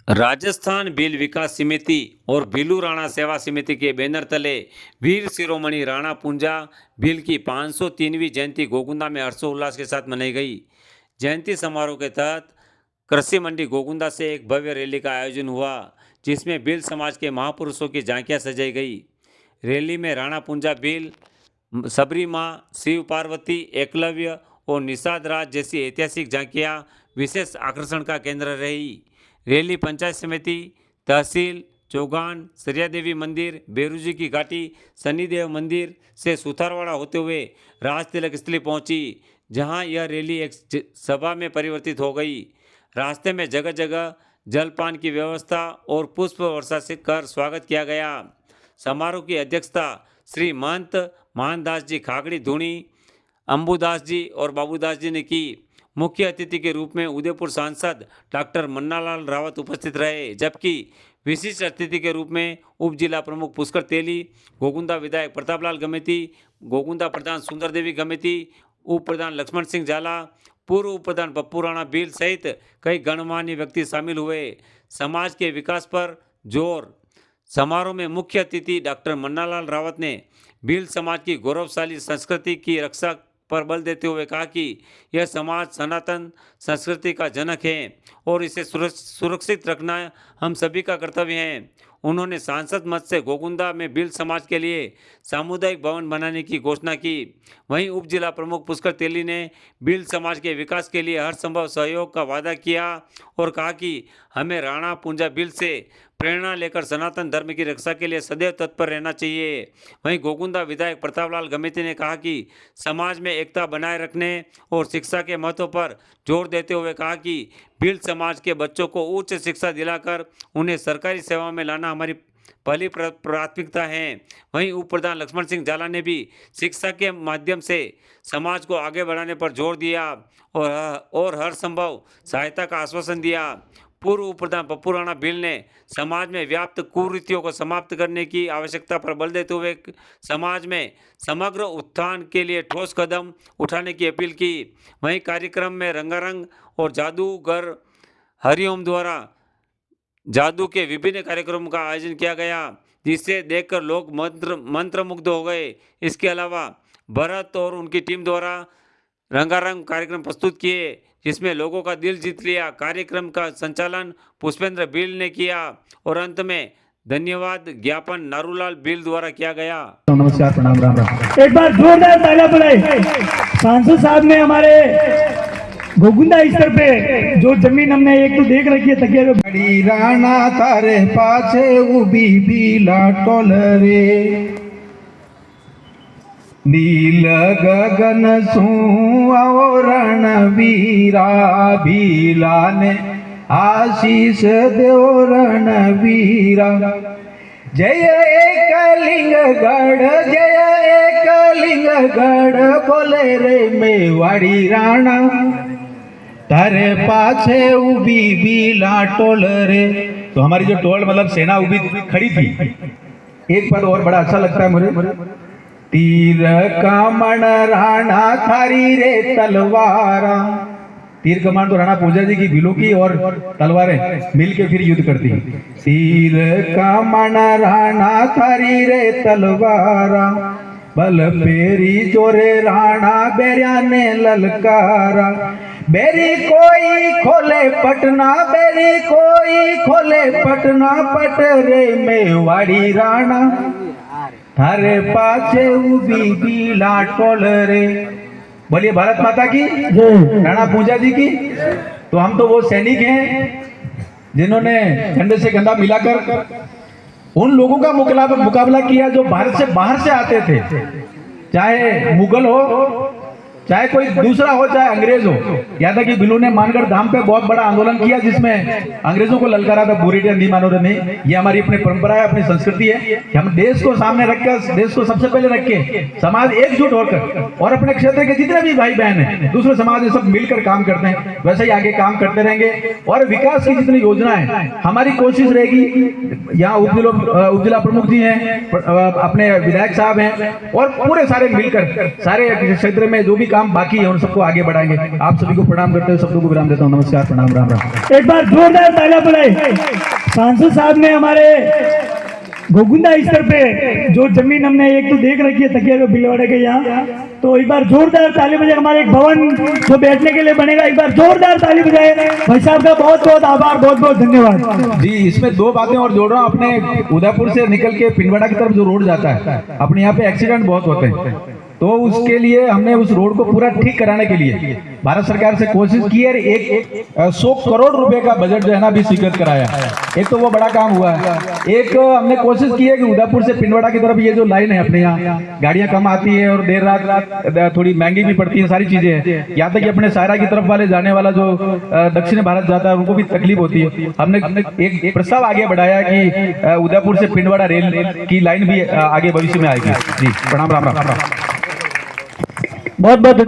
राजस्थान भील विकास समिति और भीलू राणा सेवा समिति के बैनर तले वीर शिरोमणि राणा पुंजा भील की 503वीं जयंती गोगुंदा में हर्षोल्लास के साथ मनाई गई। जयंती समारोह के तहत कृषि मंडी गोगुंदा से एक भव्य रैली का आयोजन हुआ, जिसमें भील समाज के महापुरुषों की झांकियां सजाई गई। रैली में राणा पुंजा भील, सबरी माँ, शिव पार्वती, एकलव्य और निषाद राज जैसी ऐतिहासिक झांकियां विशेष आकर्षण का केंद्र रही। रैली पंचायत समिति, तहसील, चौगान, सरिया देवी मंदिर, बेरुजी की घाटी, शनिदेव मंदिर से सुथारवाड़ा होते हुए राज तिलक स्थली पहुंची, जहां यह रैली एक सभा में परिवर्तित हो गई। रास्ते में जगह जगह जलपान की व्यवस्था और पुष्प वर्षा से कर स्वागत किया गया। समारोह की अध्यक्षता श्री महंत महानदास जी खागड़ी धूणी, अंबुदास जी और बाबूदास जी ने की। मुख्य अतिथि के रूप में उदयपुर सांसद डॉक्टर मन्नालाल रावत उपस्थित रहे, जबकि विशिष्ट अतिथि के रूप में उप जिला प्रमुख पुष्कर तेली, गोगुंदा विधायक प्रतापलाल गमेती, गोगुंदा प्रधान सुंदर देवी गमेती, उप प्रधान लक्ष्मण सिंह झाला, पूर्व उप प्रधान पप्पू राणा भील सहित कई गणमान्य व्यक्ति शामिल हुए। समाज के विकास पर जोर। समारोह में मुख्य अतिथि डॉक्टर मन्नालाल रावत ने भील समाज की गौरवशाली संस्कृति की रक्षा पर बल देते हुए कहा कि यह समाज सनातन संस्कृति का जनक है और इसे सुरक्षित रखना हम सभी का कर्तव्य है। उन्होंने सांसद मत से गोगुंदा में भील समाज के लिए सामुदायिक भवन बनाने की घोषणा की। वहीं उप जिला प्रमुख पुष्कर तेली ने भील समाज के विकास के लिए हर संभव सहयोग का वादा किया और कहा कि हमें राणा पुंजा भील से प्रेरणा लेकर सनातन धर्म की रक्षा के लिए सदैव तत्पर रहना चाहिए। वहीं गोगुंदा विधायक प्रतापलाल गमेती ने कहा कि समाज में एकता बनाए रखने और शिक्षा के महत्व पर जोर देते हुए कहा कि भील समाज के बच्चों को उच्च शिक्षा दिलाकर उन्हें सरकारी सेवा में लाना हमारी पहली प्राथमिकता है। वहीं उप प्रधान लक्ष्मण सिंह झाला ने भी शिक्षा के माध्यम से समाज को आगे बढ़ाने पर जोर दिया और हर संभव सहायता का आश्वासन दिया। पूर्व उप प्रधान पप्पू राणा भील ने समाज में व्याप्त कुरीतियों को समाप्त करने की आवश्यकता पर बल देते हुए समाज में समग्र उत्थान के लिए ठोस कदम उठाने की अपील की। वहीं कार्यक्रम में रंगारंग और जादूगर हरिओम द्वारा जादू के विभिन्न कार्यक्रमों का आयोजन किया गया, जिसे देखकर लोग मंत्रमुग्ध हो गए। इसके अलावा भरत और उनकी टीम द्वारा रंगारंग कार्यक्रम प्रस्तुत किए, जिसमें लोगों का दिल जीत लिया। कार्यक्रम का संचालन पुष्पेंद्र भील ने किया और अंत में धन्यवाद ज्ञापन नारूलाल भील द्वारा किया गया। नमस्कार, प्रणाम, राम राम। एक बार जोरदार तालियां बुलाएं। सांसद साहब ने हमारे गोगुंदा स्तर पे जो जमीन हमने एक तो देख रखी है तकिया पे, बड़ी राणा तारे पाछे उबी भीला टोलरे, नील गगन सुआओ रणवीरा, भीला ने आशीष देव रणवीरा। जय एकलिंगगढ़, जय एकलिंगगढ़, बोले रे मेवाड़ी राणा तारे पाछे उबी भीला टोल रे। तो हमारी जो टोल मतलब सेना उबी खड़ी थी। एक पद और बड़ा अच्छा लगता है मुझे, तीर कमण राणा थारी रे तलवारा। तीर कमान तो राणा पूजा जी की भीलों की और तलवारें मिलके फिर युद्ध करती हैं। तीर कमण राणा थारी रे तलवारा, बल पेरी जोरे राणा बेरिया ने ललकारा। बेरी कोई खोले पटना, बेरी कोई खोले पटना, पट रे मेवाड़ी राणा थारे पाछे उबी भीला टोल रे। बोलिए भारत माता की, राणा पूजा जी की। तो हम तो वो सैनिक हैं जिन्होंने झंडे से कंधा मिलाकर उन लोगों का मुकाबला किया जो भारत से बाहर से आते थे, चाहे मुगल हो, चाहे कोई दूसरा हो, चाहे अंग्रेज हो। यहाँ तक कि भीलू ने मानगढ़ धाम पे बहुत बड़ा आंदोलन किया, जिसमें अंग्रेजों को ललकारा था, बुरी नहीं मानो नहीं। ये हमारी अपनी परंपरा है, अपनी संस्कृति है कि हम देश को सामने रखकर, देश को सबसे पहले रख के समाज एकजुट होकर और अपने क्षेत्र के जितने भी भाई बहन हैं, दूसरे समाज में सब मिलकर काम करते हैं, वैसे ही आगे काम करते रहेंगे। और विकास की जितनी योजनाएं, हमारी कोशिश रहेगी। यहाँ उप जिला प्रमुख जी हैं, अपने विधायक साहब हैं और पूरे सारे मिलकर सारे क्षेत्र में जो भी काम बाकी है उन सबको आगे बढ़ाएंगे। आप सभी को प्रणाम करते हुए शब्दों को विराम देता हूँ। नमस्कार, प्रणाम, राम राम। एक बार जोरदार तालियां बजाएं। सांसद साहब ने हमारे गोगुंदा स्तर पे जो जमीन हमने एक तो देख रखी है तकिया जो बिलवाड़े के यहाँ, तो एक बार जोरदार ताली बजाए। हमारे एक भवन जो बैठने के लिए बनेगा, एक बार जोरदार ताली बजाए। भाई साहब का बहुत बहुत आभार, बहुत बहुत धन्यवाद जी। इसमें दो बातें और जोड़ रहा हूँ। अपने उदयपुर से निकल के पिंडवाड़ा की तरफ जो रोड जाता है, अपने यहाँ पे एक्सीडेंट बहुत होते हैं, तो उसके लिए हमने उस रोड को पूरा ठीक कराने के लिए भारत सरकार से कोशिश की है। 100 करोड़ रुपए का बजट जो है ना अभी स्वीकृत कराया। एक तो वो बड़ा काम हुआ है। एक हमने कोशिश की है कि उदयपुर से पिंडवाड़ा की तरफ ये जो लाइन है अपने यहाँ, गाड़ियां कम आती है और देर रात थोड़ी महंगी भी पड़ती है, सारी चीजें हैं। यहाँ तक कि अपने सायरा की तरफ वाले जाने वाला जो दक्षिण भारत जाता है उनको भी तकलीफ होती है। हमने एक प्रस्ताव आगे बढ़ाया कि उदयपुर से पिंडवाड़ा रेल की लाइन भी आगे भविष्य में आएगी। जी, प्रणाम, राम राम। बहुत बहुत